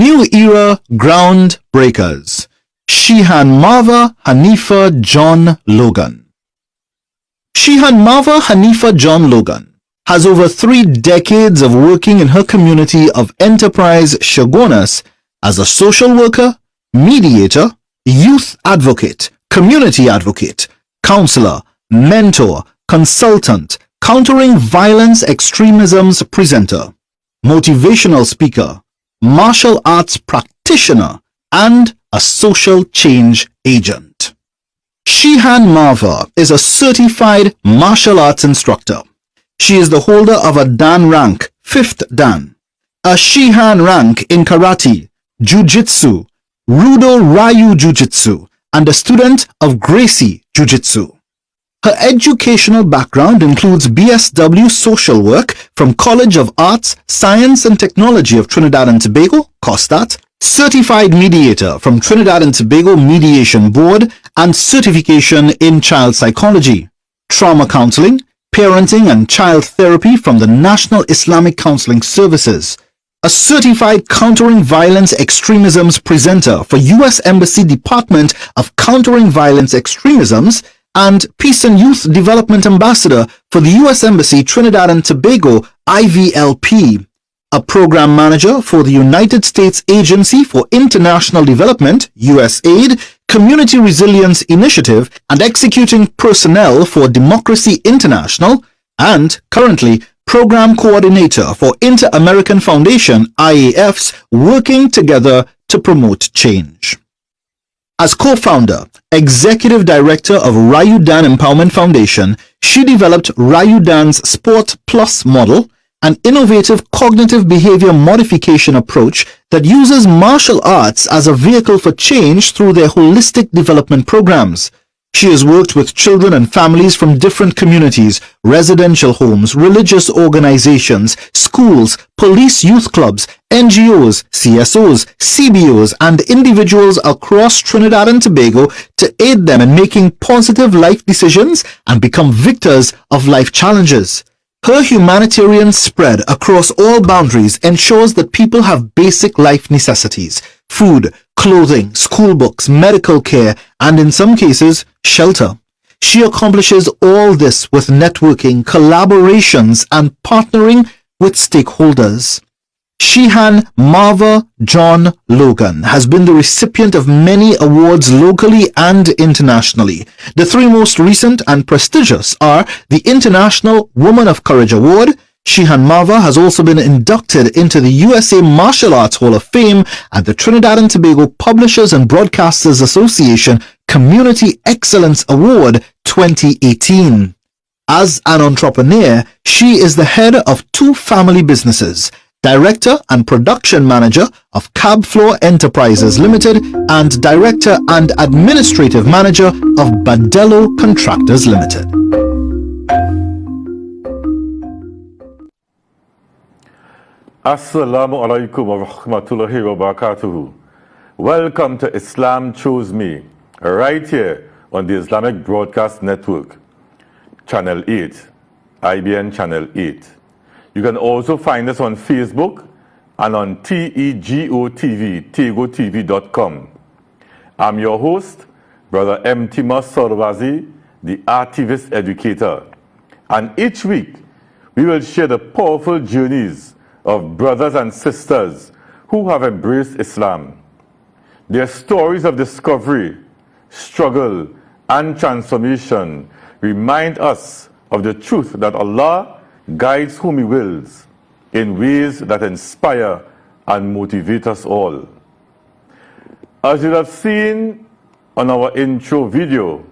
New Era Groundbreakers. Shihan Marva, Hanifah, John, Logan. Shihan Marva Hanifah John Logan has over 3 decades of working in her community of Enterprise Shogunas as a social worker, mediator, youth advocate, community advocate, counselor, mentor, consultant, countering violence extremism's presenter, motivational speaker, martial arts practitioner, and a social change agent. Shihan Marva is a certified martial arts instructor. She is the holder of a Dan rank, 5th Dan, a Shihan rank in karate, jiu-jitsu, Rudo Ryu Jiu-Jitsu, and a student of Gracie Jiu-Jitsu. Her educational background includes BSW Social Work from College of Arts, Science and Technology of Trinidad and Tobago, COSTAT, Certified Mediator from Trinidad and Tobago Mediation Board, and Certification in Child Psychology, Trauma Counseling, Parenting and Child Therapy from the National Islamic Counseling Services, a certified countering violence extremism's presenter for U.S. Embassy Department of Countering Violence Extremisms, and Peace and Youth Development Ambassador for the U.S. Embassy Trinidad and Tobago IVLP, a program manager for the United States Agency for International Development USAID Community Resilience Initiative, and executing personnel for Democracy International, and currently program coordinator for Inter-American Foundation IAF's Working Together to Promote Change. As co-founder, executive director of Ryudan Empowerment Foundation, she developed Ryudan's Sport Plus model, an innovative cognitive behavior modification approach that uses martial arts as a vehicle for change through their holistic development programs. She has worked with children and families from different communities, residential homes, religious organizations, schools, police youth clubs, NGOs, CSOs, CBOs, and individuals across Trinidad and Tobago to aid them in making positive life decisions and become victors of life challenges. Her humanitarian spread across all boundaries ensures that people have basic life necessities: food, clothing, school books, medical care, and in some cases, shelter. She accomplishes all this with networking, collaborations, and partnering with stakeholders. Shihan Marva John Logan has been the recipient of many awards locally and internationally. The 3 most recent and prestigious are the International Woman of Courage Award. Shihan Marva has also been inducted into the USA Martial Arts Hall of Fame and the Trinidad and Tobago Publishers and Broadcasters Association Community Excellence Award 2018. As an entrepreneur, she is the head of 2 family businesses, Director and Production Manager of Cab Floor Enterprises Limited, and Director and Administrative Manager of Badello Contractors Limited. Assalamu alaikum wa rahmatullahi wa barakatuhu. Welcome to Islam Chose Me, right here on the Islamic Broadcast Network, Channel 8, IBN Channel 8. You can also find us on Facebook and on TEGOTV, tegotv.com. I'm your host, Brother Ep8 Sorwazi, the activist educator. And each week, we will share the powerful journeys of brothers and sisters who have embraced Islam. Their stories of discovery, struggle, and transformation remind us of the truth that Allah guides whom He wills in ways that inspire and motivate us all. As you have seen on our intro video,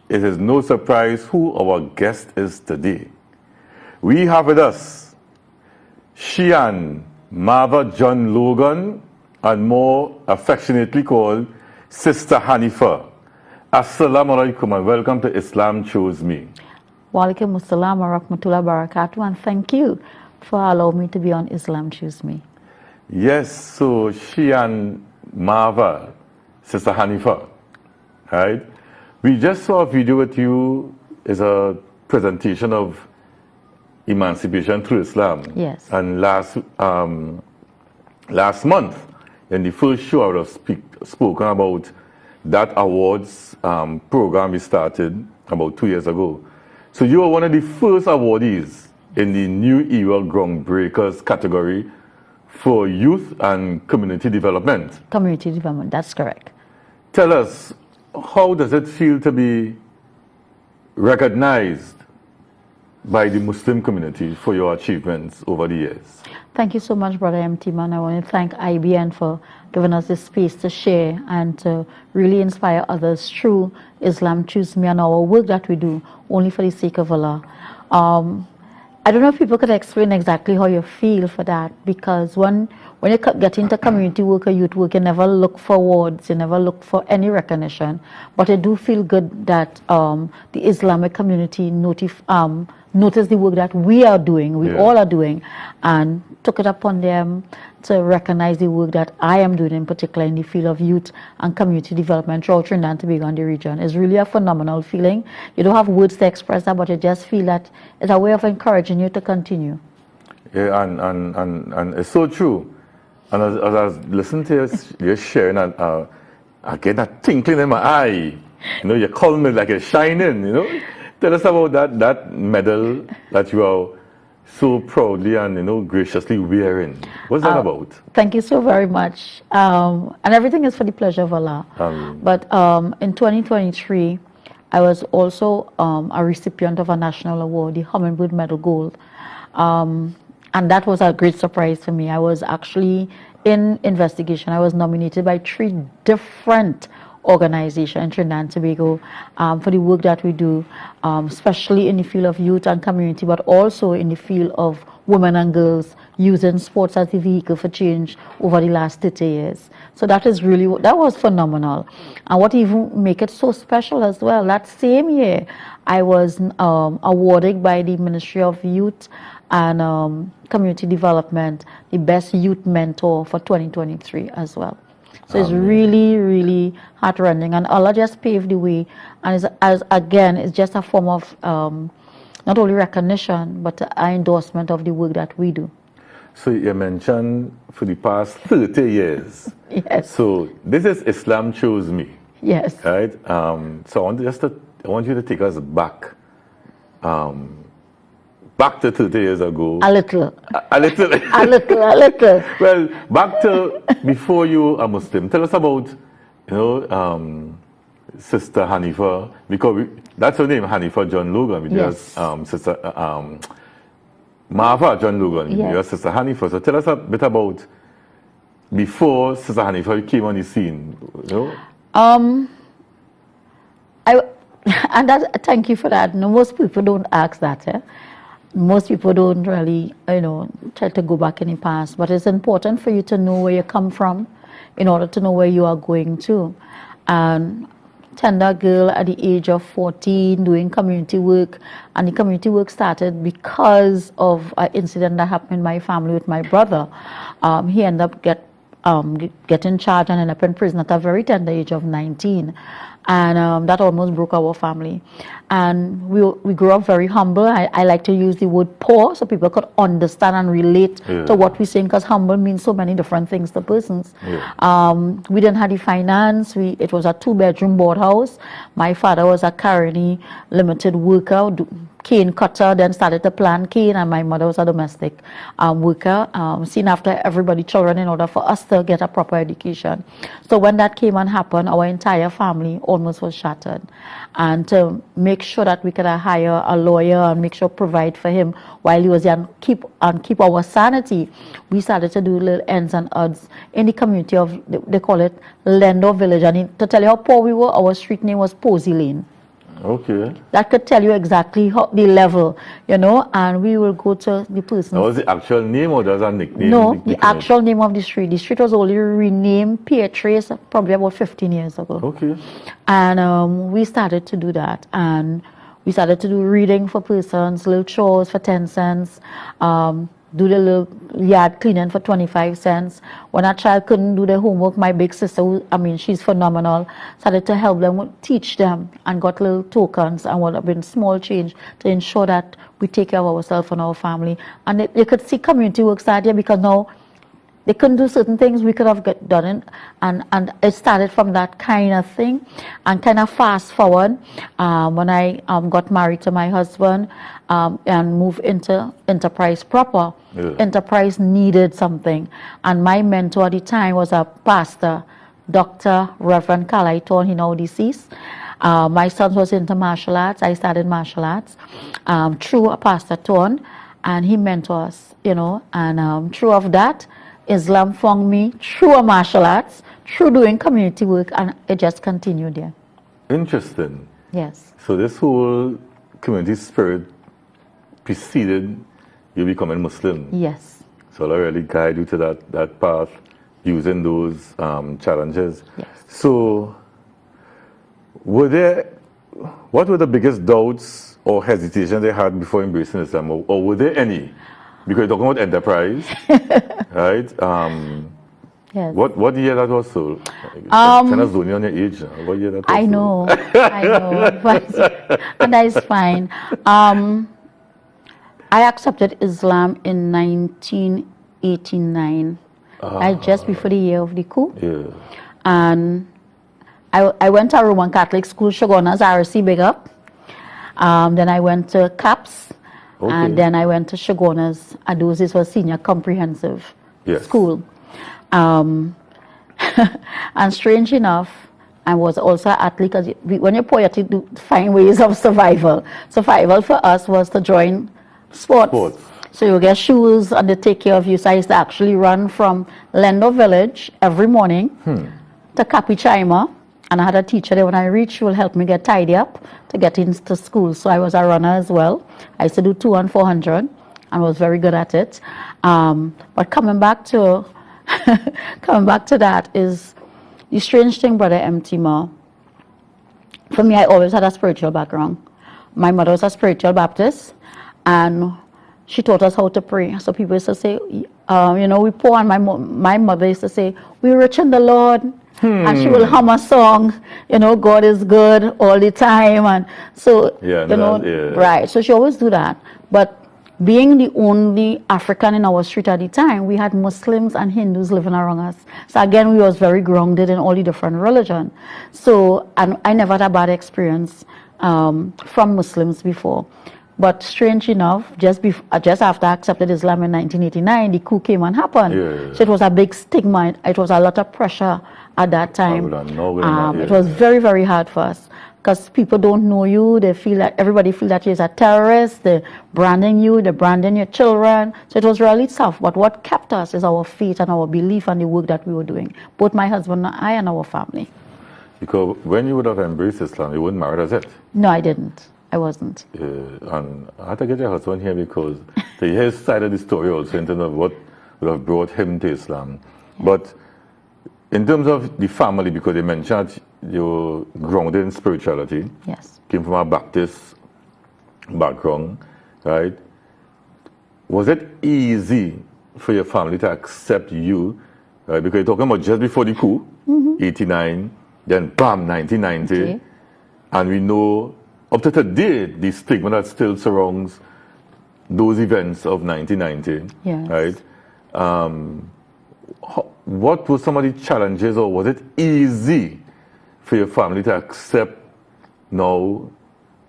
it is no surprise who our guest is today. We have with us Shihan Marva John Logan, and more affectionately called Sister Hanifah. Assalamu alaikum and welcome to Islam Chose Me. Wa alaikum assalam wa rahmatullahi wa barakatuh, and thank you for allowing me to be on Islam Choose Me. Yes, so Shihan Marva, Sister Hanifah, right? We just saw a video with you. It's a presentation of emancipation through Islam. Yes. And last month, in the first show, I would have spoken about that awards program we started about 2 years ago. So you are one of the first awardees in the New Era Groundbreakers category for youth and community development. Community development, that's correct. Tell us, how does it feel to be recognized by the Muslim community for your achievements over the years? Thank you so much, Brother MT Man. I want to thank IBN for giving us this space to share and to really inspire others through Islam Choose Me and our work that we do only for the sake of Allah. I don't know if people could explain exactly how you feel for that, because when you get into community work or youth work, you never look for awards, you never look for any recognition, but I do feel good that the Islamic community notice the work that we are doing, we all are doing, and took it upon them to recognize the work that I am doing, in particular in the field of youth and community development throughout Trinidad and Tobago and the region. It's really a phenomenal feeling. You don't have words to express that, but you just feel that it's a way of encouraging you to continue. Yeah, and it's so true. And as I was listening to you sharing, I get that tinkling in my eye. You know, you call me like a shining, you know. Tell us about that medal that you are so proudly and, you know, graciously wearing. What's that about? Thank you so very much. And everything is for the pleasure of Allah. But in 2023, I was also a recipient of a national award, the Hummingbird Medal Gold. And that was a great surprise to me. I was actually in investigation. I was nominated by 3 different organizations in Trinidad and Tobago for the work that we do, especially in the field of youth and community, but also in the field of women and girls using sports as a vehicle for change over the last 30 years. So that was phenomenal. And what even make it so special as well, that same year, I was awarded by the Ministry of Youth and Community Development the Best Youth Mentor for 2023 as well. So it's really, really heart-rending, and Allah just paved the way. And it's just a form of not only recognition, but an endorsement of the work that we do. So you mentioned for the past 30 years. Yes. So this is Islam Chose Me. Yes. Right. So I want you to take us back. Back to 30 years ago. A little. A little. A little. Well, back to before you are Muslim. Tell us about, you know, Sister Hanifah, because that's her name, Hanifah John Logan. Yes. Sister Marva John Logan. Yes. Your Sister Hanifah. So tell us a bit about before Sister Hanifah came on the scene. You know? Thank you for that. No, most people don't ask that. Eh? Most people don't really, try to go back in the past. But it's important for you to know where you come from in order to know where you are going to. And tender girl at the age of 14 doing community work, and the community work started because of an incident that happened in my family with my brother. He ended up getting charged and ended up in prison at a very tender age of 19. And that almost broke our family. And we grew up very humble. I like to use the word poor so people could understand and relate to what we're saying, because humble means so many different things to persons. We didn't have the finance. It was a 2-bedroom board house. My father was a Caroni limited worker, cane cutter, then started to plant cane, and my mother was a domestic worker, seen after everybody children in order for us to get a proper education. So when that came and happened, our entire family almost was shattered. And to make sure that we could hire a lawyer and make sure provide for him while he was there and keep our sanity, we started to do little ends and odds in the community of, they call it Lendo Village. And to tell you how poor we were, our street name was Posey Lane. Okay. That could tell you exactly the level, and we will go to the person. Was the actual name or was that a nickname? No, the actual name of the street. The street was only renamed Ep8 probably about 15 years ago. Okay. And we started to do that. And we started to do reading for persons, little chores for 10 cents, do the little yard cleaning for 25 cents. When a child couldn't do their homework, my big sister, she's phenomenal, started to help them, teach them, and got little tokens and what have been small change to ensure that we take care of ourselves and our family. And you could see community work start here, because now they couldn't do certain things, we could have done it. And it started from that kind of thing. And kind of fast forward, when I got married to my husband and moved into Enterprise proper, Enterprise needed something. And my mentor at the time was a pastor, Dr. Reverend Kalaiton, he now deceased. My son was into martial arts. I started martial arts through a pastor Ton, and he mentored us, and through of that, Islam found me through a martial arts, through doing community work, and it just continued there. Interesting. Yes. So this whole community spirit preceded you becoming Muslim. Yes. So I really guide you to that path using those challenges. Yes. So what were the biggest doubts or hesitations they had before embracing Islam, or were there any? Because you're talking about enterprise, right? Yes. What year that was? So, kind of zoning on your age. What year that was? I know, but, and that is fine. I accepted Islam in 1989, just before the year of the coup. Yeah. And I went to a Roman Catholic school, Shogunas, RC, big up. Then I went to CAPS, and then I went to Shogunas. This was senior comprehensive school. And strange enough, I was also an athlete, because when you're poor, you have to find ways of survival. Survival for us was to join sports. So you get shoes and they take care of you. So I used to actually run from Lendo Village every morning to Capichaima. And I had a teacher there when I reached, she will help me get tidy up to get into school. So I was a runner as well. I used to do 200 and 400 and was very good at it. But coming back to that is the strange thing, Brother Mtima. For me, I always had a spiritual background. My mother was a spiritual Baptist, and she taught us how to pray. So people used to say, we poor, and my mother used to say, we're rich in the Lord. And she will hum a song, God is good all the time. And so, right. So she always do that. But being the only African in our street at the time, we had Muslims and Hindus living around us. So again, we was very grounded in all the different religions. So, and I never had a bad experience from Muslims before. But strange enough, just after I accepted Islam in 1989, the coup came and happened. So it was a big stigma. It was a lot of pressure at that time. It was very, very hard for us, because people don't know you. They feel that everybody feels that you're a terrorist. They're branding you. They're branding your children. So it was really tough. But what kept us is our faith and our belief and the work that we were doing. Both my husband and I and our family. Because when you would have embraced Islam, you wouldn't marry as it. No, I didn't. I wasn't. And I had to get your husband here because to hear his side of the story also in terms of what would have brought him to Islam. But in terms of the family, because you mentioned you're grounded in spirituality. Yes. Came from a Baptist background, right? Was it easy for your family to accept you? Right? Because you're talking about just before the coup, 89, then bam, 1990. Okay. And we know up to today, the stigma that still surrounds those events of 1990, yes. right? What were some of the challenges, or was it easy for your family to accept now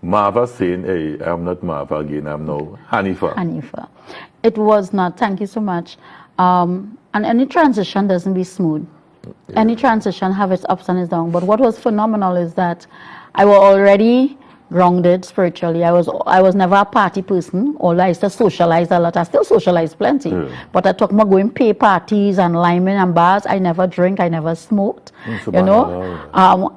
Marva saying, hey, I'm not Marva again, I'm now Hanifah? Hanifah. It was not, thank you so much. And any transition doesn't be smooth. Yeah. Any transition have its ups and its downs. But what was phenomenal is that I was already grounded spiritually. I was never a party person, although I used to socialize a lot. I still socialize plenty. Yeah. But I talk about going pay parties and liming and bars. I never drink, I never smoked. I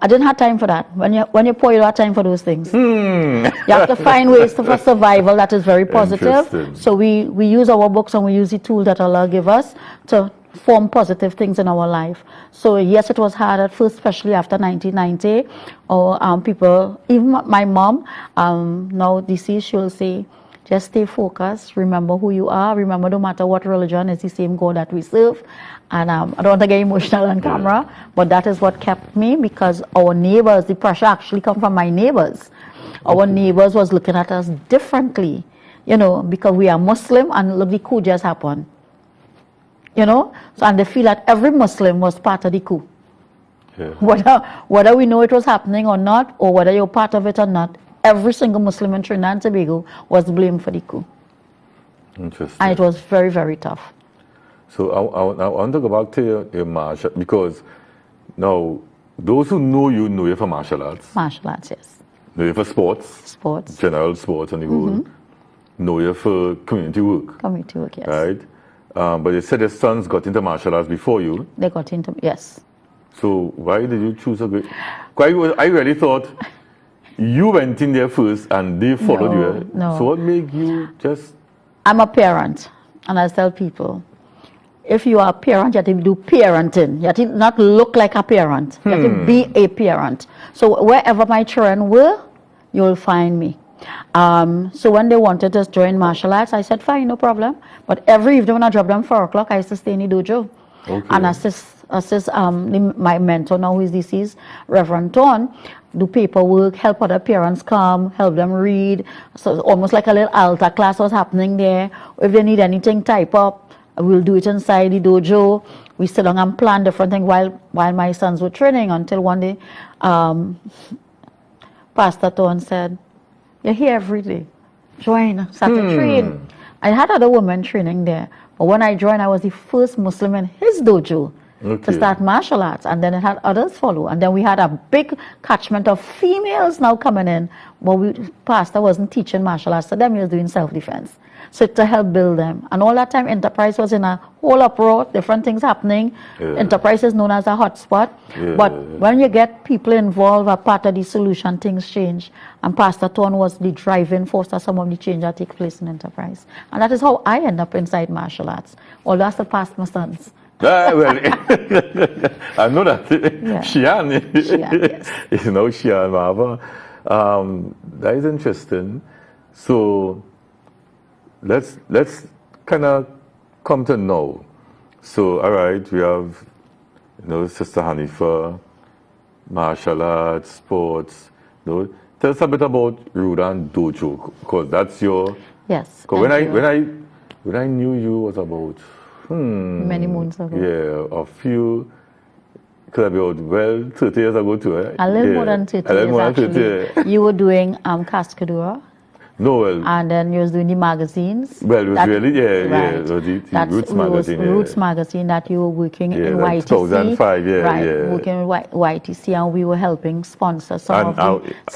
didn't have time for that. When you're poor, you don't have time for those things. You have to find ways for survival that is very positive. So we use our books and we use the tool that Allah give us to form positive things in our life. So yes, it was hard at first, especially after 1990. Or people, even my mom, now deceased, she'll say, just stay focused, remember who you are, remember no matter what religion, it's the same God that we serve. And I don't want to get emotional on camera, but that is what kept me, because our neighbors, the pressure actually come from my neighbors. Our neighbors was looking at us differently, because we are Muslim, and look, the coup just happened. you know. So, and they feel that every Muslim was part of the coup. Yeah. Whether we know it was happening or not, or whether you're part of it or not, every single Muslim in Trinidad and Tobago was blamed for the coup. Interesting. And it was very, very tough. So I want to go back to your martial, because now those who know you for martial arts. Martial arts, yes. Know you for sports. Sports. General sports and the whole. Know you for community work. Community work, yes. Right? But you said your sons got into martial arts before you. They got into, yes. So why did you choose a great... I really thought you went in there first and they followed you. No. So what made you just... I'm a parent, and I tell people, if you are a parent, you have to do parenting. You have to not look like a parent. You have to be a parent. So wherever my children were, you will find me. So when they wanted to join martial arts, I said, fine, no problem. But every evening when I drop them 4 o'clock, I used to stay in the dojo. Okay. And assist my mentor now, who is deceased, Reverend Ton, do paperwork, help other parents come, help them read. So almost like a little altar class was happening there. If they need anything, type up. We'll do it inside the dojo. We sit down and plan different things while my sons were training, until one day Pastor Ton said, you're here every day. Join, start to train. I had other women training there. But when I joined, I was the first Muslim in his dojo to start martial arts. And then it had others follow. And then we had a big catchment of females now coming in. But Pastor wasn't teaching martial arts to them, he was doing self-defense. So to help build them. And all that time, Enterprise was in a whole uproar, different things happening. Enterprise is known as a hotspot. But when you get people involved, are part of the solution, things change. And Pastor Ton was the driving force of some of the change that take place in Enterprise. And that is how I end up inside martial arts. Although I still passed my sons. Well, I know that. Shihan, yes. You know, Shihan Marva. That is interesting. So let's kind of come to know. So, all right, we have, Sister Hanifah, martial arts, sports. Tell us a bit about Rudan Dojo, because that's your... Yes. Because when I knew you was about... many moons ago. Yeah, a few... Could be about, 30 years ago too, eh? A little more than 30 years, actually. You were doing Cascadura. No, well... And then you was doing the magazines. Well, it was that, really, right. The Roots magazine. Roots magazine that you were working in YTC. 2005, working with YTC, and we were helping sponsor some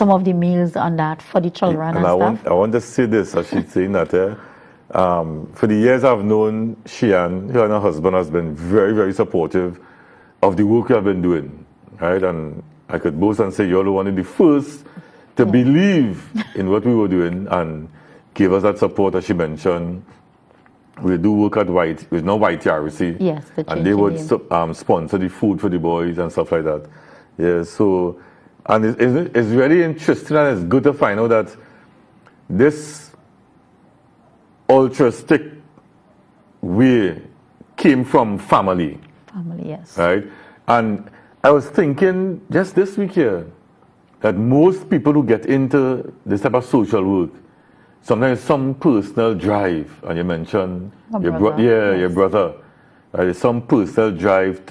of the meals on that for the children and stuff. I want to say this, as she's saying that, for the years I've known Shihan, her and her husband has been very, very supportive of the work we have been doing, right? And I could boast and say you're one of the first to believe in what we were doing and give us that support, as she mentioned. We do work at with no YTRC. Yes, and they would sponsor the food for the boys and stuff like that. Yeah, so, and it's very interesting, and it's good to find out that this altruistic way came from family. Family, yes. Right? And I was thinking just this week here, that most people who get into this type of social work, sometimes some personal drive, and you mentioned your brother, right? Some personal drive,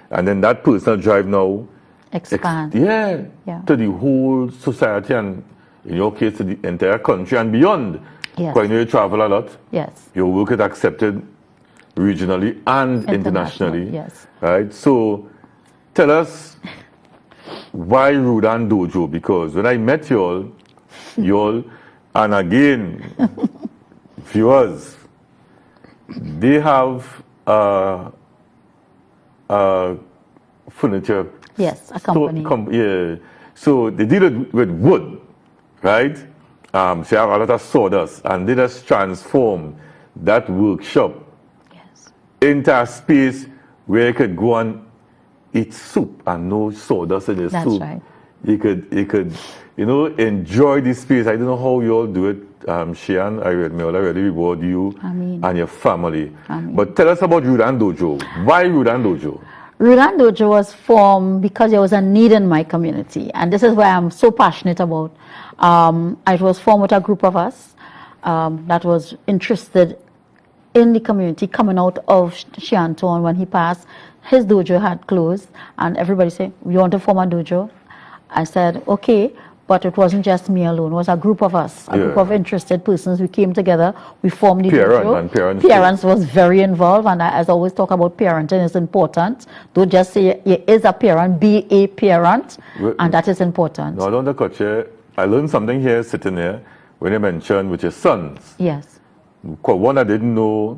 and then that personal drive now expand. To the whole society, and in your case, to the entire country and beyond. Yes. Because you travel a lot. Yes. Your work is accepted regionally and internationally. Yes. Right? So tell us, why Rudan Dojo? Because when I met y'all, and again, viewers, they have furniture. Yes, a company. So they did it with wood, right? So I have a lot of sawdust, and they just transform that workshop into a space where you could go and eat soup and no sawdust in the soup. Right. You could enjoy this space. I don't know how you all do it, Shihan. I really reward you and your family. But tell us about Rudan Dojo. Why Rudan Dojo? Rudan Dojo was formed because there was a need in my community, and this is why I'm so passionate about. It was formed with a group of us that was interested in the community coming out of Shihan Town when he passed. His dojo had closed, and everybody said, "We want to form a dojo." I said, "Okay." But it wasn't just me alone. It was a group of us, a group of interested persons. We came together. We formed the dojo. Parents was very involved, and as I always talk about parenting is important. Don't just say you is a parent, be a parent, and that is important. No, don't cut you. I learned something here, sitting here, when you mentioned with your sons. Yes. One, I didn't know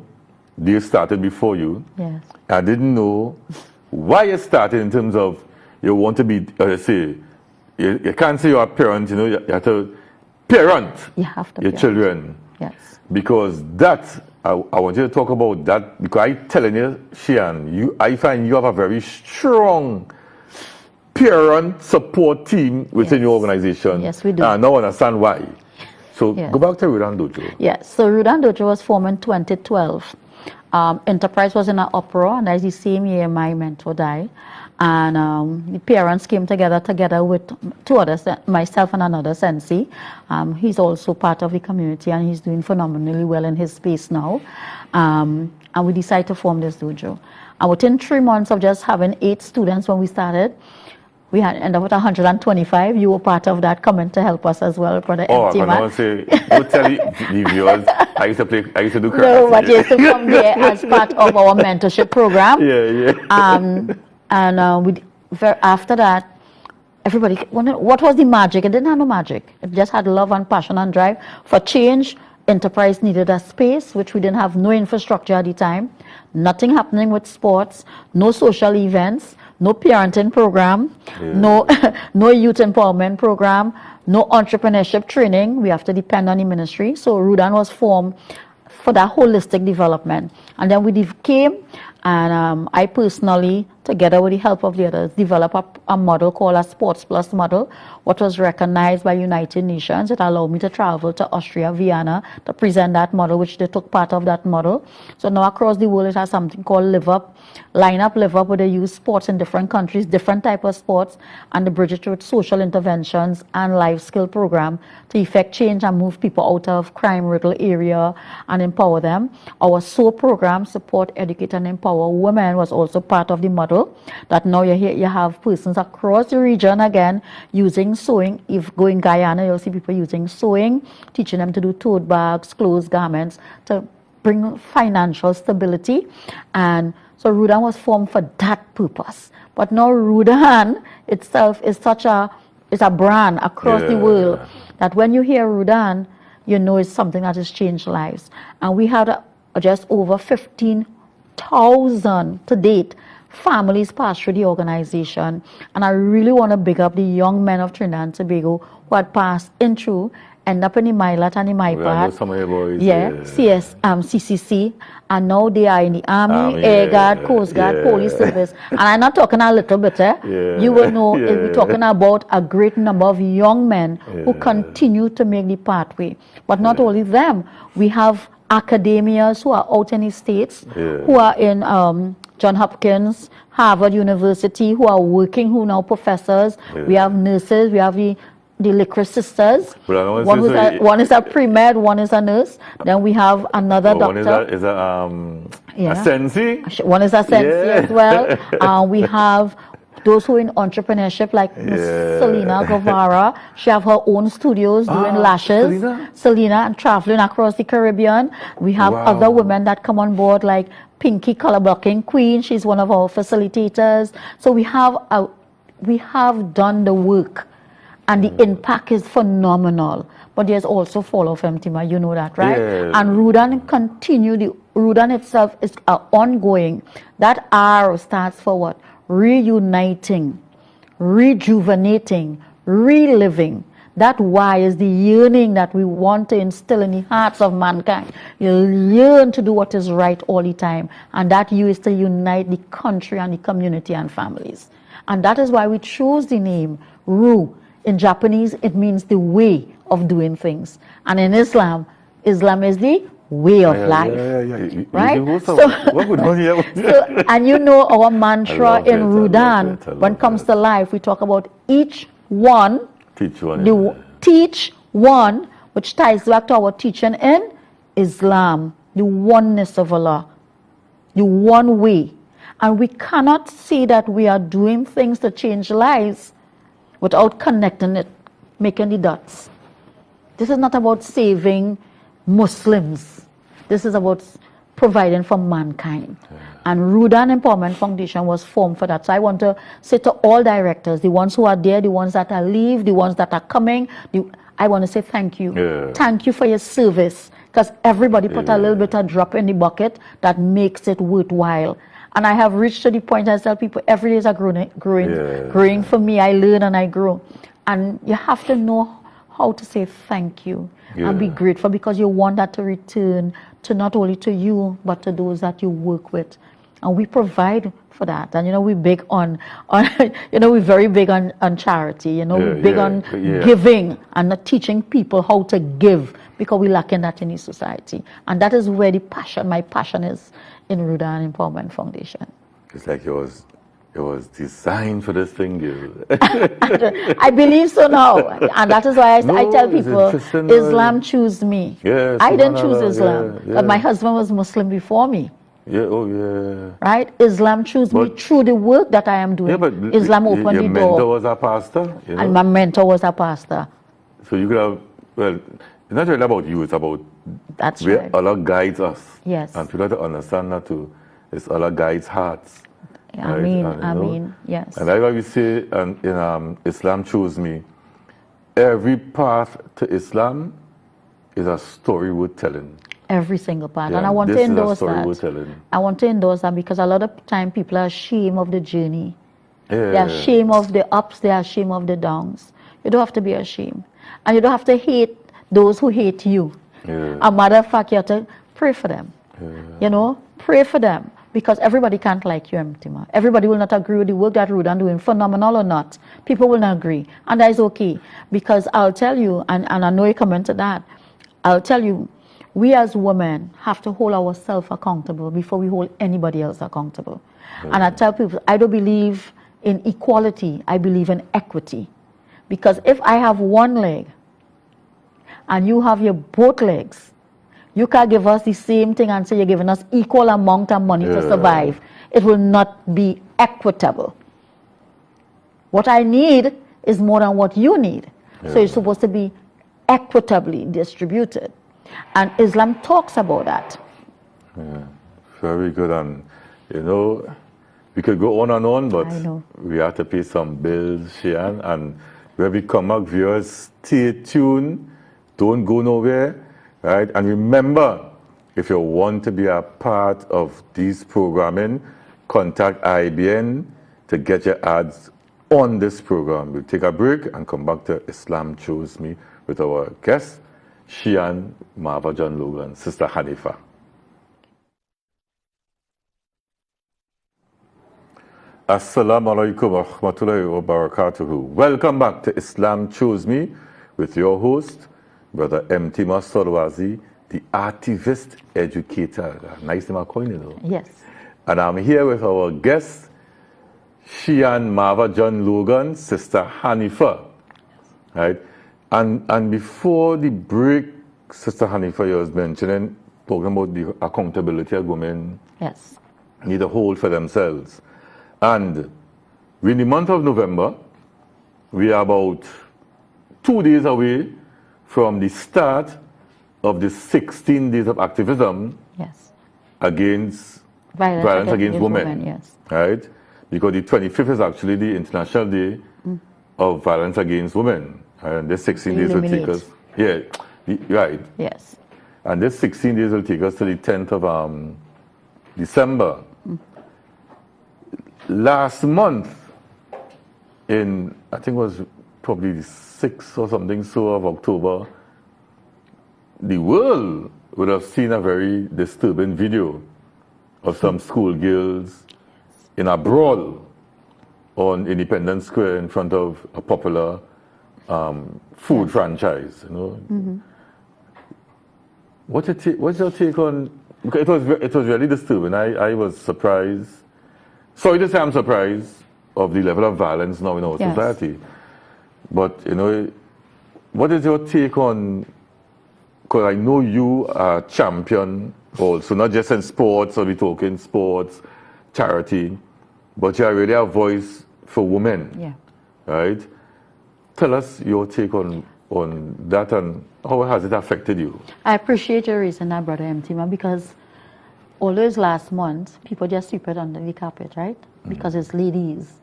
they started before you. Yes. I didn't know why you started in terms of you want to be, say, you can't say you're a parent, you have to parent your children. Yes. Because that, I want you to talk about that, because I'm telling you, Shihan, I find you have a very strong parent support team within your organization. Yes, we do. And now I understand why. So go back to Rudan Dojo. Yes, so Rudan Dojo was formed in 2012. Enterprise was in an uproar, and that's the same year my mentor died. And the parents came together with two others, myself and another sensei. He's also part of the community, and he's doing phenomenally well in his space now. And we decided to form this dojo. And within 3 months of just having 8 students when we started, we had ended up with 125. You were part of that, coming to help us as well, Brother Ep8. I'm going to say, don't tell the viewers, I used to do karate. No, but you used to come here as part of our mentorship program. After that, everybody wondered, what was the magic? It didn't have no magic. It just had love and passion and drive. For change, Enterprise needed a space, which we didn't have no infrastructure at the time. Nothing happening with sports, no social events, no parenting program, no youth empowerment program, no entrepreneurship training. We have to depend on the ministry. So Rudan was formed for that holistic development. And then we came, and I personally, together with the help of the others, developed a model called a Sports Plus model, what was recognized by United Nations. It allowed me to travel to Austria, Vienna, to present that model, which they took part of that model. So now across the world, it has something called Live Up, where they use sports in different countries, different type of sports, and they bridge it with social interventions and life skill program to effect change and move people out of crime-riddled area and empower them. Our SOAP program, Support, Educate, and Empower Women, was also part of the model. That now you have persons across the region again using sewing. If go in Guyana, you'll see people using sewing, teaching them to do tote bags, clothes, garments, to bring financial stability. And so Rudan was formed for that purpose. But now Rudan itself is it's a brand across the world, that when you hear Rudan, you know it's something that has changed lives. And we had just over 15,000 to date families pass through the organization. And I really want to big up the young men of Trinidad and Tobago who had passed in through, end up in the Milat and the MyPad. Some of your boys, CCC, and now they are in the Army, Air Guard, Coast Guard, Police Service. And I'm not talking a little bit, you will know we're talking about a great number of young men who continue to make the pathway. But not only them, we have academias who are out in the States, who are in John Hopkins, Harvard University, who are working, who are now professors. We have nurses, we have the licorice sisters. One is a pre-med, one is a nurse. Then we have another doctor. One is a sensei. One is a sensei as well. We have those who are in entrepreneurship, like Miss Selena Guevara. She have her own studios doing lashes. Selena, and traveling across the Caribbean. We have other women that come on board, like Pinky Color Blocking Queen. She's one of our facilitators. So we have done the work, and the impact is phenomenal. But there's also follow-up, Tima, you know that, right? And Rudan Rudan itself is ongoing. That R stands for what? Reuniting, rejuvenating, reliving. That Y is the yearning that we want to instill in the hearts of mankind. You yearn to do what is right all the time. And that U is to unite the country and the community and families. And that is why we chose the name Ru. In Japanese, it means the way of doing things. And in Islam is the way of life. Right? And you know our mantra in Rudan, when it comes to life, we talk about each one. Teach one. Teach one, which ties back to our teaching in Islam. the oneness of Allah, the one way. And we cannot say that we are doing things to change lives without connecting it, making the dots. This is not about saving Muslims. This is about providing for mankind. And Rudan Empowerment Foundation was formed for that. So I want to say to all directors, the ones who are there, the ones that are leave, the ones that are coming, I want to say thank you. Yeah. Thank you for your service, because everybody put a little bit of drop in the bucket that makes it worthwhile. And I have reached to the point I tell people every day is a growing for me. I learn and I grow. And you have to know how to say thank you and be grateful, because you want that to return to not only to you, but to those that you work with. And we provide for that. And, we're big on we're very big on charity, we're big on giving and not teaching people how to give, because we're lacking that in the society. And that is where my passion is in Rudan Empowerment Foundation. It's like it was designed for this thing, you. I believe so now. And that is why I tell people, Islam chose me. Yes, I didn't choose Islam. But my husband was Muslim before me. Yeah, oh yeah. Right? Islam chose me through the work that I am doing. Yeah, but Islam opened the door. Your mentor was a pastor? And my mentor was a pastor. So you could have, well, it's not really about you, it's about that's where right. Allah guides us. Yes. And people have to understand that too. It's Allah guides hearts. Yeah, right? I mean, yes. And that's why we say in Islam Chose Me, every path to Islam is a story worth telling. Every single part. Yeah, and I want to endorse that. I want to endorse that, because a lot of time people are ashamed of the journey. Yeah. They're ashamed of the ups, they're ashamed of the downs. You don't have to be ashamed. And you don't have to hate those who hate you. Yeah. As a matter of fact, you have to pray for them. Yeah. Pray for them. Because everybody can't like you, Mtima. Everybody will not agree with the work that Rudan doing, phenomenal or not. People will not agree. And that is okay. Because I'll tell you, and I know you commented that, I'll tell you, we as women have to hold ourselves accountable before we hold anybody else accountable. And I tell people, I don't believe in equality, I believe in equity. Because if I have one leg and you have your both legs, you can't give us the same thing and say you're giving us equal amount of money to survive. It will not be equitable. What I need is more than what you need. So it's supposed to be equitably distributed. And Islam talks about that. Yeah, very good. And, we could go on and on, but we have to pay some bills, Shihan. And when we come back, viewers, stay tuned. Don't go nowhere. Right? And remember, if you want to be a part of these programming, contact IBN to get your ads on this program. We'll take a break and come back to Islam Chose Me with our guest, Shihan Marva John Logan, Sister Hanifah. Assalamu alaikum wa rahmatullahi wa barakatuhu. Welcome back to Islam Chose Me with your host, Brother Ep8 Solwazi, the activist educator. Nice name, Yes. And I'm here with our guest, Shihan Marva John Logan, Sister Hanifah. Right? And before the break, Sister Hanifah, you was mentioning, talking about the accountability of women. Yes. Need to hold for themselves. And in the month of November, we are about 2 days away from the start of the 16 days of activism against violence against women. Yes. Right? Because the 25th is actually the International Day of Violence Against Women. And this 16 days will take us. Right. Yes. And this 16 days will take us to the 10th of December. Last month, in, I think it was probably the 6th or something so of October, the world would have seen a very disturbing video of some schoolgirls in a brawl on Independence Square in front of a popular food franchise. What's your take on? Because it was really disturbing. I was surprised. Sorry to say I'm surprised of the level of violence now in our society. But what is your take on because I know you are champion also, not just in sports, or we talking sports, charity, but you are really a voice for women. Yeah. Right? Tell us your take on that and how has it affected you? I appreciate your reason, that, Brother Mtima, because all those last months, people just sweep it under the carpet, right? Because it's ladies.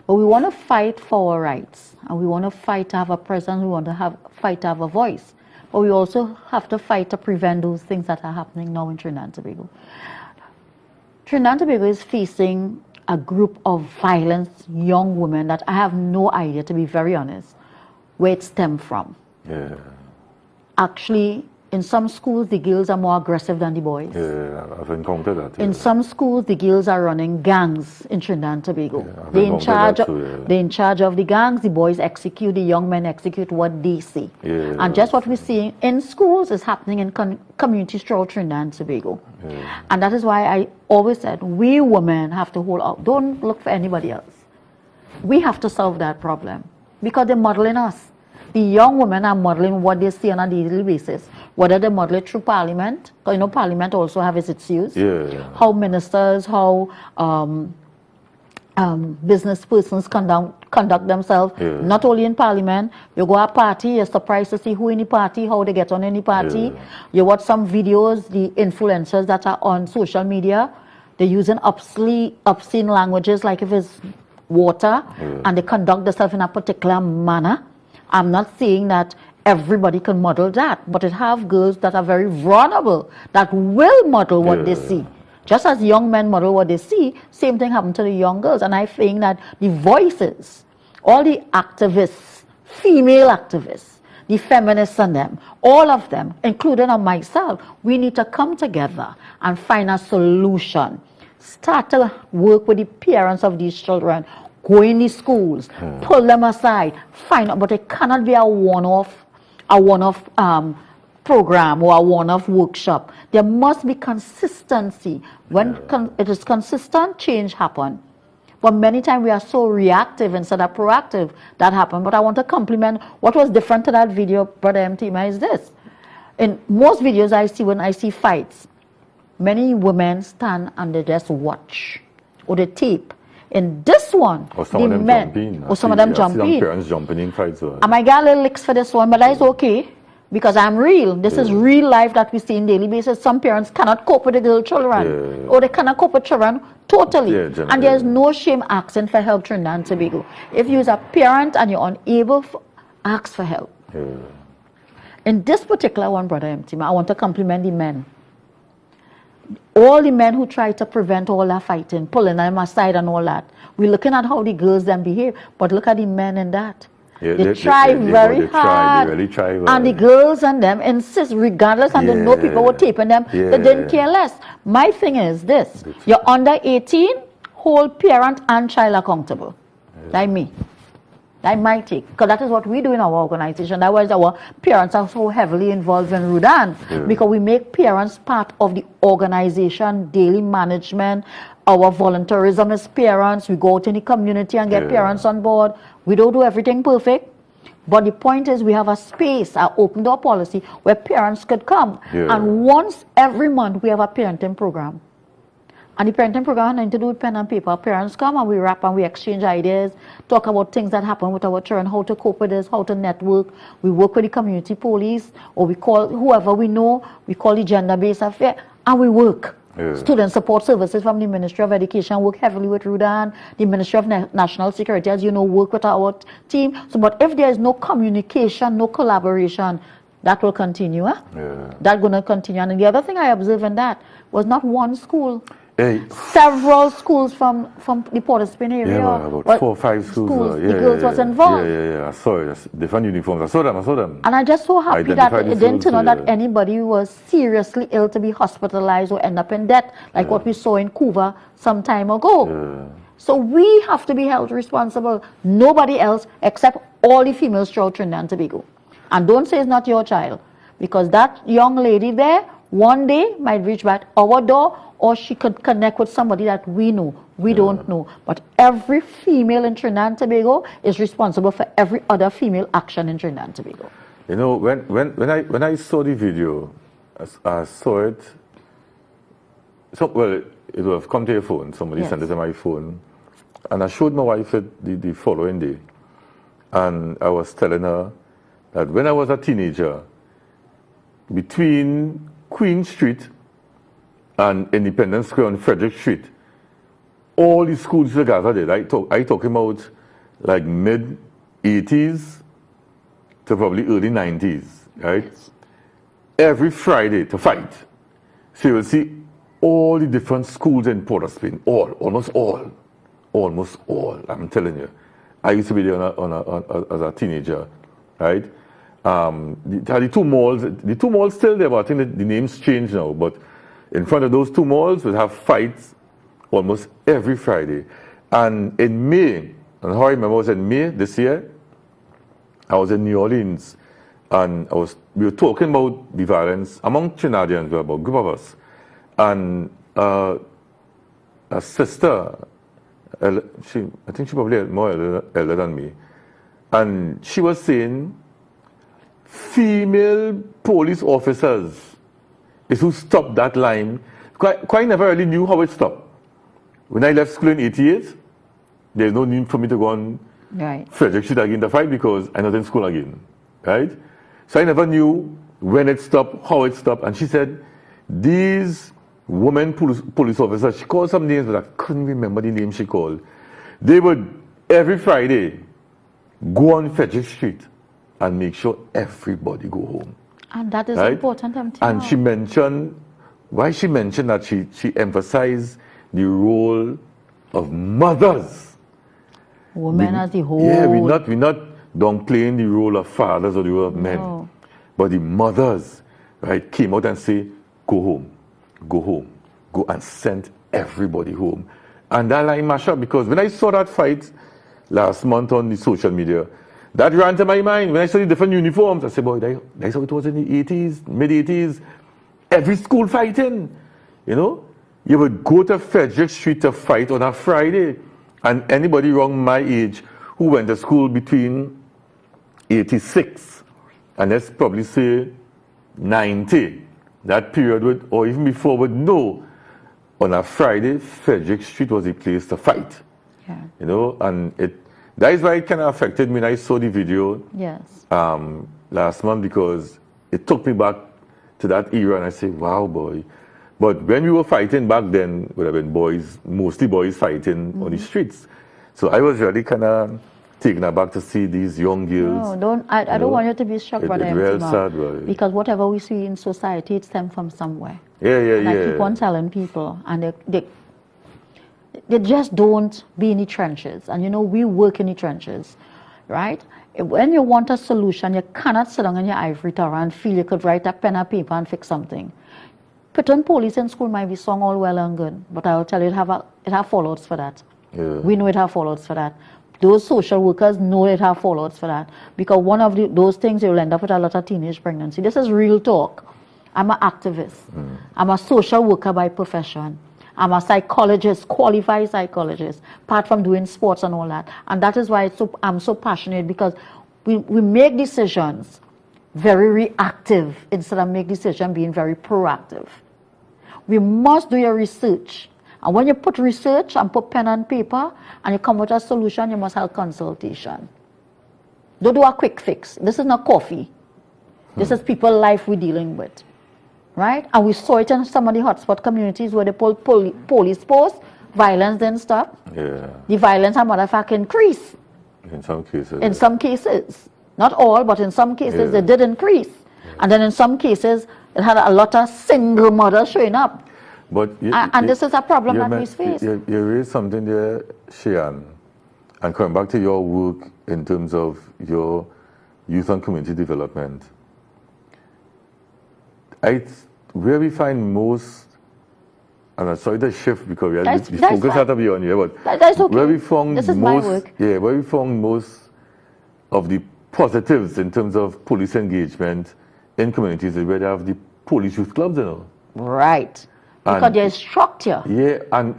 But we want to fight for our rights, and we want to fight to have a presence, we want to fight to have a voice. But we also have to fight to prevent those things that are happening now in Trinidad and Tobago. Trinidad and Tobago is facing a group of violent young women that I have no idea, to be very honest, where it stemmed from. Yeah. Actually, in some schools, the girls are more aggressive than the boys. Yeah, I've encountered that. In some schools, the girls are running gangs in Trinidad and Tobago. Yeah, they're in charge of the gangs. The boys execute, the young men execute what they say. Yeah. And just what we're seeing in schools is happening in communities throughout Trinidad and Tobago. Yeah. And that is why I always said, we women have to hold out. Don't look for anybody else. We have to solve that problem because they're modeling us. The young women are modeling what they see on a daily basis, whether they model it through Parliament, because you know Parliament also has its use. Yeah. How ministers, how business persons conduct themselves, Yeah. not only in Parliament. You go to a party, you're surprised to see who in the party, how they get on in the party. Yeah. You watch some videos, the influencers that are on social media, they're using obscene languages like if it's water, and they conduct themselves in a particular manner. I'm not saying that everybody can model that, but it have girls that are very vulnerable, that will model what they see. Just as young men model what they see, same thing happened to the young girls. And I think that the voices, all the activists, female activists, the feminists and them, all of them, including on myself, we need to come together and find a solution. Start to work with the parents of these children. Go in the schools, pull them aside, find out, but it cannot be a one-off program or a one-off workshop. There must be consistency. When it is consistent, change happen. But many times we are so reactive instead of proactive. That happened. But I want to compliment what was different to that video, Brother Mtima, is this. In most videos I see, when I see fights, many women stand and they just watch or they tape. In this one, or some of them jump in. Or some of them jump in. Parents jumping in fights. I might get a little licks for this one, but that's okay because I'm real. This is real life that we see in daily basis. Some parents cannot cope with the little children, or they cannot cope with children totally. And there's no shame asking for help, Trinidad and Tobago. If you're a parent and you're unable, ask for help. In this particular one, Brother Mtima, I want to compliment the men. All the men who try to prevent all that fighting, pulling them aside and all that. We're looking at how the girls then behave, but look at the men in that. Yeah, they try very hard. They really try well. And the girls and them insist, regardless, and they know people were taping them, they didn't care less. My thing is this, you're under 18, hold parent and child accountable. Like me. That's my take, because that is what we do in our organization. That was our parents are so heavily involved in Rudan, because we make parents part of the organization, daily management. Our volunteerism is parents. We go out in the community and get parents on board. We don't do everything perfect, but the point is we have a space, an open door policy where parents could come. And once every month we have a parenting program. And the parenting program has nothing to do with pen and paper. Parents come and we rap and we exchange ideas, talk about things that happen with our children, how to cope with this, how to network. We work with the community police, or we call whoever we know, we call the gender-based affair, and we work. Student support services from the Ministry of Education work heavily with Rudan. The Ministry of National Security, as you know, work with our team. So, but if there is no communication, no collaboration, that will continue. That's going to continue. And the other thing I observed in that was not one school. Several schools from the Port of Spain area. About 4 or 5 schools. The girls was involved. I saw it. Different uniforms. I saw them. And I'm just so happy that it didn't turn out that anybody was seriously ill to be hospitalized or end up in death, like what we saw in Cuba some time ago. So we have to be held responsible. Nobody else except all the females throughout Trinidad and Tobago. And don't say it's not your child, because that young lady there one day might reach back our door, or she could connect with somebody that we know. We don't know. But every female in Trinidad and Tobago is responsible for every other female action in Trinidad and Tobago. You know, when I saw the video, I saw it. So, well, it would have come to your phone. Somebody sent it to my phone. And I showed my wife it the following day. And I was telling her that when I was a teenager, between Queen Street and Independence Square on Frederick Street, all the schools that gathered there. I talking about like mid-80s to probably early 90s, right? Yes. Every Friday to fight. So you will see all the different schools in Port of Spain, almost all, I'm telling you. I used to be there as a teenager, right? The two malls still there, but I think that the names changed now. But in front of those two malls, we'd have fights almost every Friday. And in May, and how I remember was in May this year, I was in New Orleans, and we were talking about the violence among Trinidadians, we were about a group of us. And a sister, I think she probably more elder than me, and she was saying female police officers is who stopped that line. Quite never really knew how it stopped. When I left school in 88, there's no need for me to go on Frederick Street again to fight because I'm not in school again, right? So I never knew when it stopped, how it stopped. And she said, these women police officers, she called some names, but I couldn't remember the name she called. They would, every Friday, go on Frederick Street and make sure everybody go home. And that is right? important. And she mentioned that she emphasized the role of mothers. Women as the whole. Yeah, we're not downplaying the role of fathers or the role of men. But the mothers, right, came out and say, go home, go and send everybody home. And that line mashed up because when I saw that fight last month on the social media, that ran to my mind. When I saw the different uniforms, I said, boy, that's how it was in the 80s, mid-80s. Every school fighting, you know. You would go to Frederick Street to fight on a Friday. And anybody around my age who went to school between 86 and let's probably say 90, that period would, or even before, would know on a Friday, Frederick Street was a place to fight. Yeah. You know, and that is why it kind of affected me when I saw the video last month because it took me back to that era and I said, wow, boy. But when we were fighting back then, it would have been boys, mostly boys fighting on the streets. So I was really kind of taken aback to see these young girls. No, I don't want you to be shocked by It's real sad, boy. Because whatever we see in society, it stems from somewhere. And I keep on telling people, and they just don't be in the trenches. And you know, we work in the trenches, right? When you want a solution, you cannot sit down in your ivory tower and feel you could write a pen and paper and fix something. Putting police in school might be sung all well and good, but I'll tell you, it have fallouts for that. Yeah. We know it have fallouts for that. Those social workers know it have fallouts for that. Because one of those things, you'll end up with a lot of teenage pregnancy. This is real talk. I'm an activist. I'm a social worker by profession. I'm a psychologist, qualified psychologist, apart from doing sports and all that. And that is why I'm so passionate, because we make decisions very reactive instead of make decision being very proactive. We must do your research. And when you put research and put pen and paper and you come with a solution, you must have consultation. Don't do a quick fix. This is not coffee. This is people's life we're dealing with. Right? And we saw it in some of the hotspot communities where they pulled police posts, violence didn't stop. Yeah. The violence had motherfucking increase. In some cases. In some cases. Not all, but in some cases it did increase. And then in some cases, it had a lot of single mothers showing up. But this is a problem that we face. You raised something there, Shihan, and coming back to your work in terms of your youth and community development. Where we find most, and I'm sorry to shift because the focus has to be on you, but that's okay. Where we found this is my work. Yeah, where we found most of the positives in terms of police engagement in communities is where they have the police youth clubs, you know. Right. Because there's structure. Yeah, and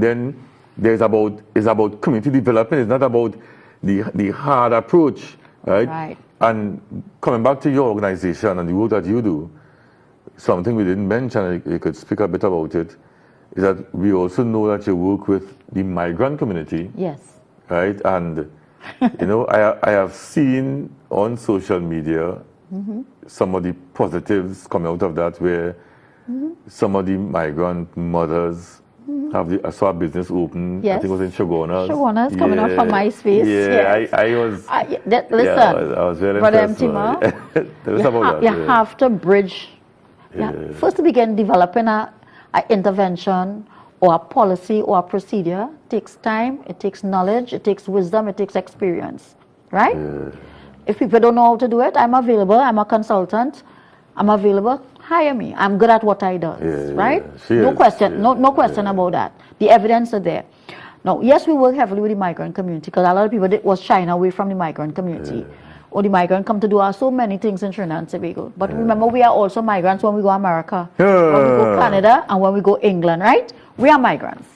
then it's about community development. It's not about the hard approach. right? Right. And coming back to your organization and the work that you do, something we didn't mention, you could speak a bit about it, is that we also know that you work with the migrant community, Yes. right? And, you know, I have seen on social media some of the positives coming out of that, where some of the migrant mothers have I saw a business open. I Yes. think it was in Shogunas. Shogunas coming up from MySpace. Yeah, Yes. I was. Listen, I was very Brother impressed. Mtima, Tell us about that. you have to bridge. First to begin developing a intervention or a policy or a procedure takes time, it takes knowledge, it takes wisdom, it takes experience, right? If people don't know how to do it, I'm available. I'm a consultant. I'm available. Hire me. I'm good at what I do, right? No question. No question about that. The evidence is there. Now, yes, we work heavily with the migrant community because a lot of people was shying away from the migrant community. Or the migrant come to do so many things in Trinidad and Tobago. But remember, we are also migrants when we go America, when we go Canada, and when we go England, right? We are migrants.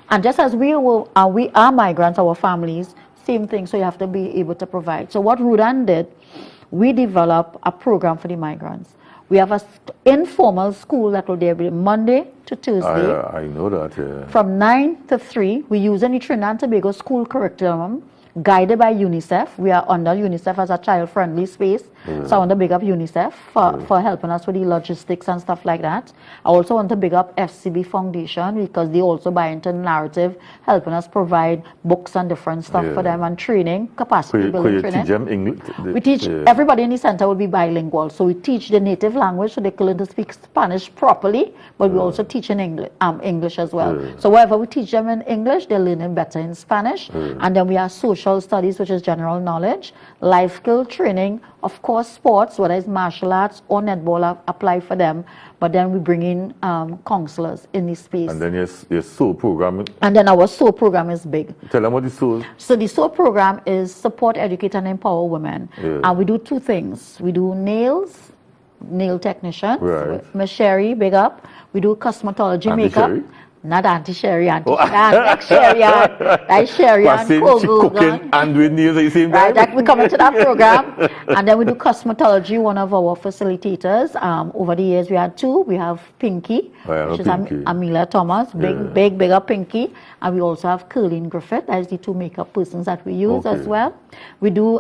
And just as we are migrants, our families, same thing, so you have to be able to provide. So what Rudan did, we developed a program for the migrants. We have an informal school that will be every Monday to Tuesday. I know that, yeah. From 9 to 3, we use the Trinidad and Tobago school curriculum guided by UNICEF. We are under UNICEF as a child-friendly space. So I want to big up UNICEF for helping us with the logistics and stuff like that. I also want to big up FCB Foundation because they also buy into narrative, helping us provide books and different stuff for them and training, capacity building training. Teach them English? We teach, everybody in the center will be bilingual. So we teach the native language so they can learn to speak Spanish properly, but we also teach in English as well. So wherever we teach them in English, they're learning better in Spanish. And then we have social studies, which is general knowledge, life skill training, of course, sports, whether it's martial arts or netball, apply for them. But then we bring in counselors in this space. And then your SOAP program. And then our SOAP program is big. Tell them what the SOAP. So the SOAP program is support, educate, and empower women. And we do two things. We do nails, nail technicians. Right. Miss Sherry, big up. We do cosmetology, makeup. Sherry? Not Auntie Sherry, Auntie Sherry, like Sherry and She cooking and doing nails at the same time. Right, that we come into that program. And then we do cosmetology, one of our facilitators. Over the years, we had two. We have Pinky, which is Amelia Thomas, big up Pinky. And we also have Curlin Griffith, that is the two makeup persons that we use as well. We do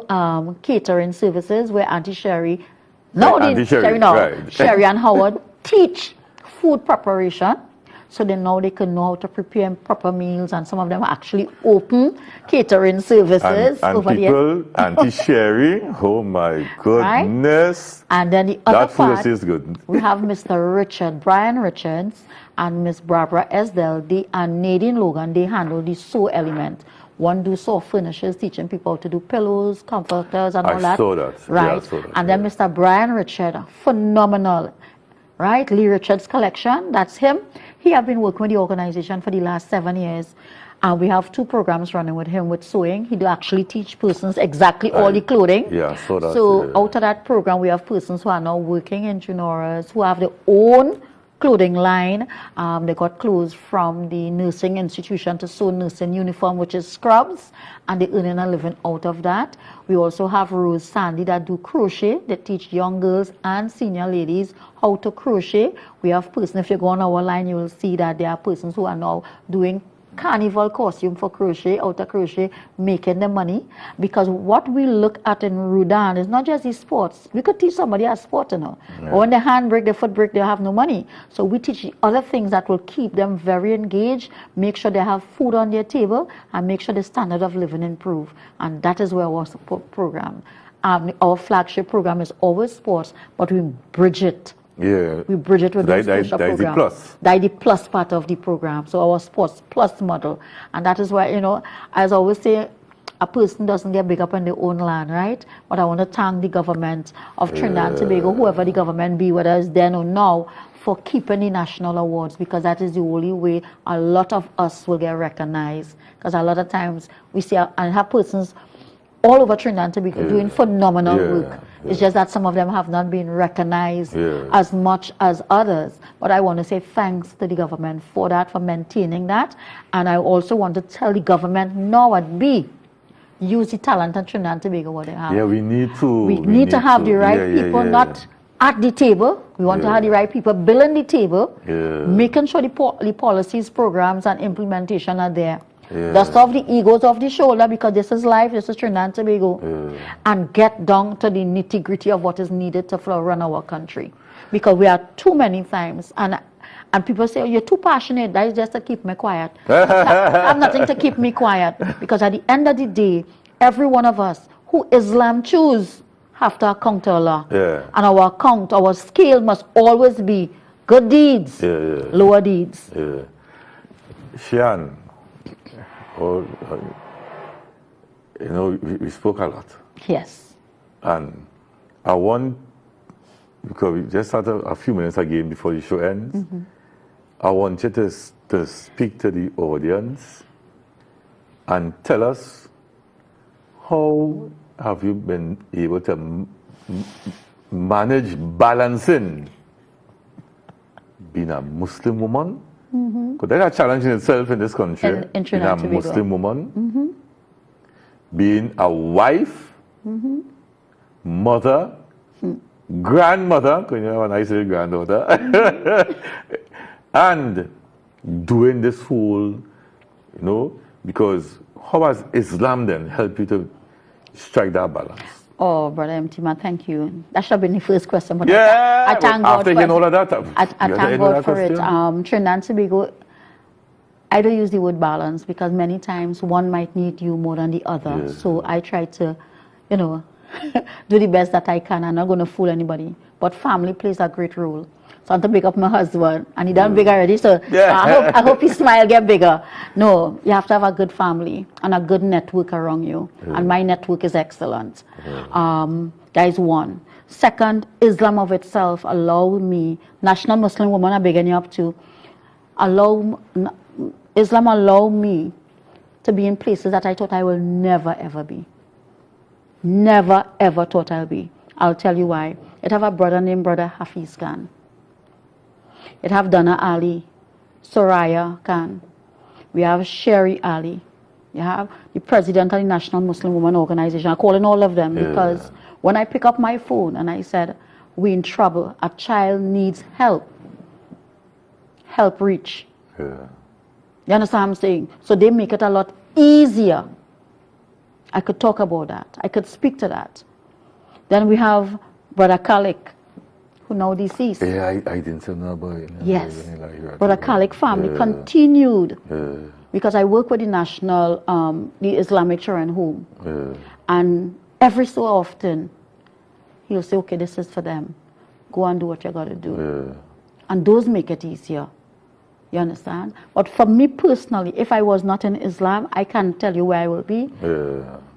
catering services where Auntie Sherry, Sherry and Howard teach food preparation. So then now they can know how to prepare proper meals, and some of them actually open catering services and over people, Auntie Sherry, oh my goodness. Right? And then the other part, is good. We have Mr. Brian Richards, and Miss Barbara Esdell, and Nadine Logan. They handle the sew element. One do soft furnishers, teaching people how to do pillows, comforters, and all that. I saw that. Right. Yeah, I saw that. And then Mr. Brian Richard, phenomenal. Right, Lee Richards collection, that's him. He has been working with the organization for the last 7 years. And we have 2 programs running with him with sewing. He do actually teach persons exactly all the clothing. Yeah, so that. So out of that program, we have persons who are now working in Junoras, who have their own clothing line. They got clothes from the nursing institution to sew nursing uniform, which is scrubs, and they're earning a living out of that. We also have Rose Sandy that do crochet. They teach young girls and senior ladies how to crochet. We have persons, if you go on our line, you will see that there are persons who are now doing carnival costume for crochet, outer crochet, making the money. Because what we look at in Rudan is not just the sports. We could teach somebody a sport, you know. Or when their hand break, their foot break, they have no money. So we teach the other things that will keep them very engaged, make sure they have food on their table, and make sure the standard of living improve. And that is where our support program. Our flagship program is always sports, but we bridge it. Yeah. We bridge it with the social program. The plus. That's the plus part of the program. So our sports plus model. And that is why, you know, as I always say, a person doesn't get big up on their own land, right? But I want to thank the government of Trinidad and Tobago, whoever the government be, whether it's then or now, for keeping the national awards, because that is the only way a lot of us will get recognized. Because a lot of times we see and have persons all over Trinidad and Tobago doing phenomenal work. It's just that some of them have not been recognized as much as others. But I want to say thanks to the government for that, for maintaining that. And I also want to tell the government now at B, use the talent in Trinidad and Tobago what they have. Yeah, we need to. We need to have the right people, not at the table. We want to have the right people building the table, making sure the policies, programs, and implementation are there. Dust off the egos off the shoulder, because this is life, this is Trinidad and Tobago, and get down to the nitty-gritty of what is needed to run our country. Because we are too many times, and people say, oh, you're too passionate, that is just to keep me quiet. I have nothing to keep me quiet, because at the end of the day, every one of us who Islam choose have to account to Allah. And our scale must always be good deeds, lower deeds. Shihan, we spoke a lot. Yes. And I want, because we just had a few minutes again before the show ends, I want you to speak to the audience and tell us, how have you been able to manage balancing being a Muslim woman? Because that's a challenge in itself in this country. Being a Muslim woman, being a wife, mother, grandmother, because you have a nice little granddaughter, and doing this whole, because how has Islam then helped you to strike that balance? Oh, Brother Mtima, thank you. That should have been the first question. But yeah, I thank God after for all of that. I thank God for it. Trinidad and Tobago, I don't use the word balance, because many times one might need you more than the other. So I try to, do the best that I can. I'm not going to fool anybody. But family plays a great role. So I want to pick up my husband, and he done big already. So I hope his smile get bigger. No, you have to have a good family and a good network around you. And my network is excellent. That is one. Second, Islam of itself allowed me, National Muslim Woman, I'm beginning up to, Islam allowed me to be in places that I thought I will never ever be. Never ever thought I'll be. I'll tell you why. It have a brother named Brother Hafiz Khan. It have Dana Ali, Soraya Khan. We have Sherry Ali. You have the president of the National Muslim Women Organization. I'm calling all of them because when I pick up my phone and I said, we're in trouble, a child needs help. Help reach. You understand what I'm saying? So they make it a lot easier. I could talk about that. I could speak to that. Then we have Brother Khalek, who now deceased. Yeah, I didn't know about it. Yes. Brother Khalek family continued. Because I work with the National, the Islamic Children Home. And every so often, he'll say, okay, this is for them. Go and do what you got to do. And those make it easier. You understand? But for me personally, if I was not in Islam, I can't tell you where I will be.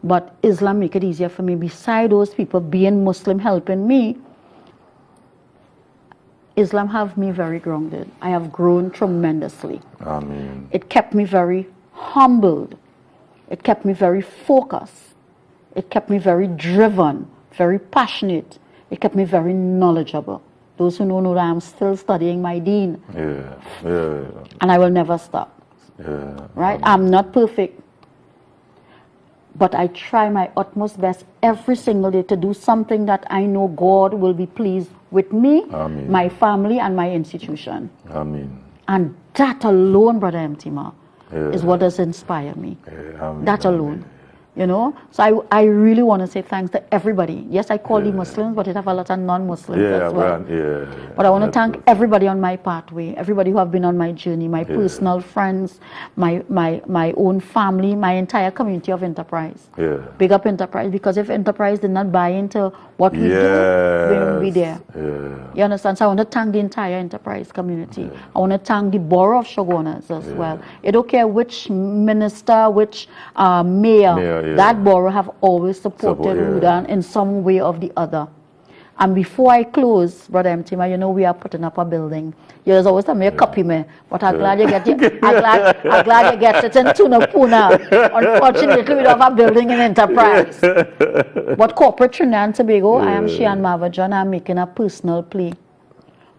But Islam make it easier for me. Beside those people being Muslim helping me, Islam have me very grounded. I have grown tremendously. Amen. It kept me very humbled. It kept me very focused. It kept me very driven, very passionate. It kept me very knowledgeable. Those who know that I'm still studying my deen. And I will never stop. Right? I'm not perfect. But I try my utmost best every single day to do something that I know God will be pleased with me, my family, and my institution. And that alone, Brother Mtima, is what does inspire me. That alone. So I really want to say thanks to everybody. Yes, I call the Muslims, but it have a lot of non-Muslims as well. But I want to thank everybody on my pathway, everybody who have been on my journey, my personal friends, my own family, my entire community of Enterprise. Big up Enterprise, because if Enterprise did not buy into what we do, we wouldn't be there. You understand? So I want to thank the entire Enterprise community. I want to thank the Borough of Shogunas as well. I don't care which minister, which mayor, that borough have always supported Udan in some way or the other. And before I close, Brother Mtima, we are putting up a building. You always tell me, copy me, but I'm glad you get it. I'm glad you get it in Tunapuna. Unfortunately, we don't have a building in Enterprise. But corporate Trinidad and Tobago, I am Shihan Marva John. I'm making a personal plea.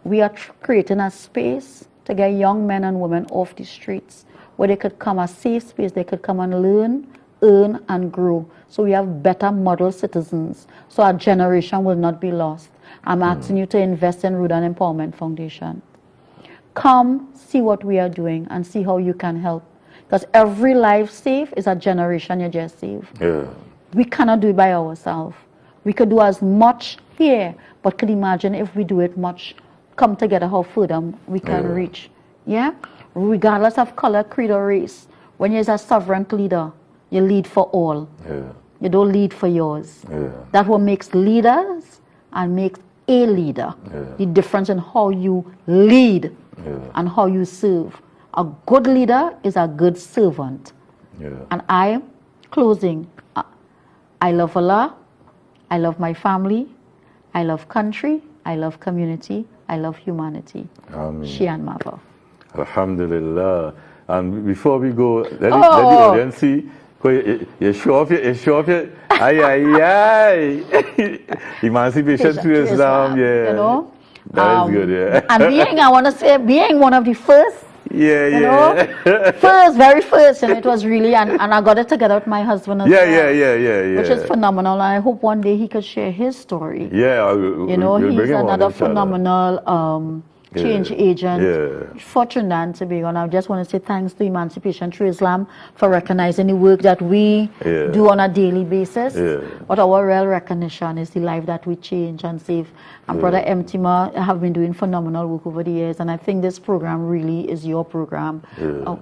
We are creating a space to get young men and women off the streets, where they could come, a safe space, they could come and learn, earn and grow. So we have better model citizens. So our generation will not be lost. I'm asking you to invest in Root and Empowerment Foundation. Come see what we are doing and see how you can help. Because every life saved is a generation you just saved. Yeah. We cannot do it by ourselves. We could do as much here, but could imagine if we do it much, come together, how further we can reach. Yeah? Regardless of color, creed, or race. When you're a sovereign leader, you lead for all. Yeah. You don't lead for yours. Yeah. That's what makes leaders and makes a leader. The difference in how you lead and how you serve. A good leader is a good servant. And I, closing, I love Allah, I love my family, I love country, I love community, I love humanity. Ameen. Shihan Marva. Alhamdulillah. And before we go, let the audience see. You show off your emancipation through Islam, You know? That is good, yeah. And I want to say, being one of the first, you know, very first, and it was really, and I got it together with my husband as well. Yeah. Which is phenomenal, and I hope one day he could share his story. Yeah, you know, he's another phenomenal change agent for Trinidad and Tobago. And I just want to say thanks to Emancipation Through Islam for recognizing the work that we do on a daily basis. But our real recognition is the life that we change and save. And Brother Ep8 have been doing phenomenal work over the years. And I think this program really is your program.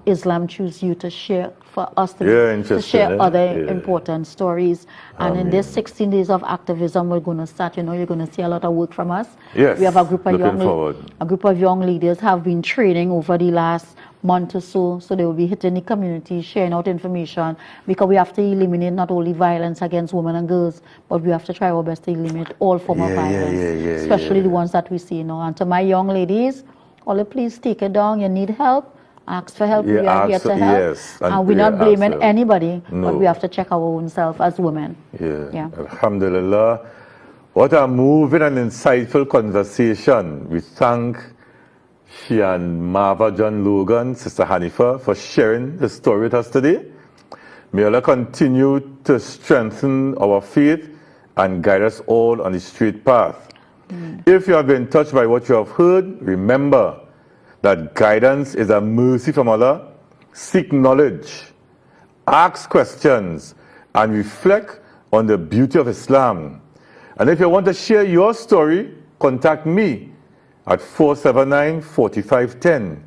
Islam choose you to share for us to share other important stories. And in this 16 days of activism, we're going to start, you know, you're going to see a lot of work from us. Yes, we have a group of young leaders have been training over the last month or so they will be hitting the community, sharing out information, because we have to eliminate not only violence against women and girls, but we have to try our best to eliminate all form of violence, especially the ones that we see now. And to my young ladies, please take it down. You need help, ask for help. We are here to help. And we're not blaming anybody, but we have to check our own self as women. Alhamdulillah. What a moving and insightful conversation. We thank Shihan Marva John Logan, Sister Hanifah, for sharing the story with us today. May Allah continue to strengthen our faith and guide us all on the straight path. If you have been touched by what you have heard, remember that guidance is a mercy from Allah. Seek knowledge, ask questions, and reflect on the beauty of Islam. And if you want to share your story, contact me at 479-4510.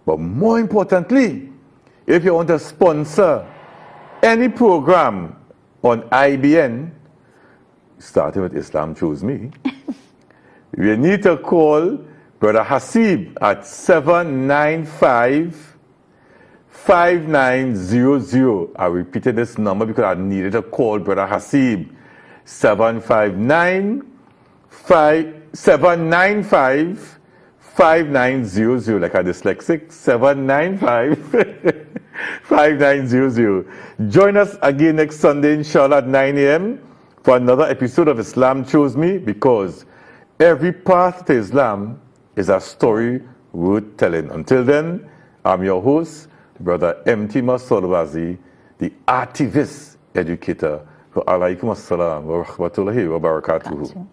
But more importantly, if you want to sponsor any program on IBN, starting with Islam Choose Me, you need to call Brother Hasib at 795-5900. I repeated this number because I needed to call Brother Hasib. 795-5900, like a dyslexic, 795-5900. Join us again next Sunday, inshallah, at 9 a.m. for another episode of Islam Chose Me, because every path to Islam is a story worth telling. Until then, I'm your host, Brother Ep8 Solwazi, the activist educator. Wa alaikum assalam wa rahmatullahi wa barakatuhu.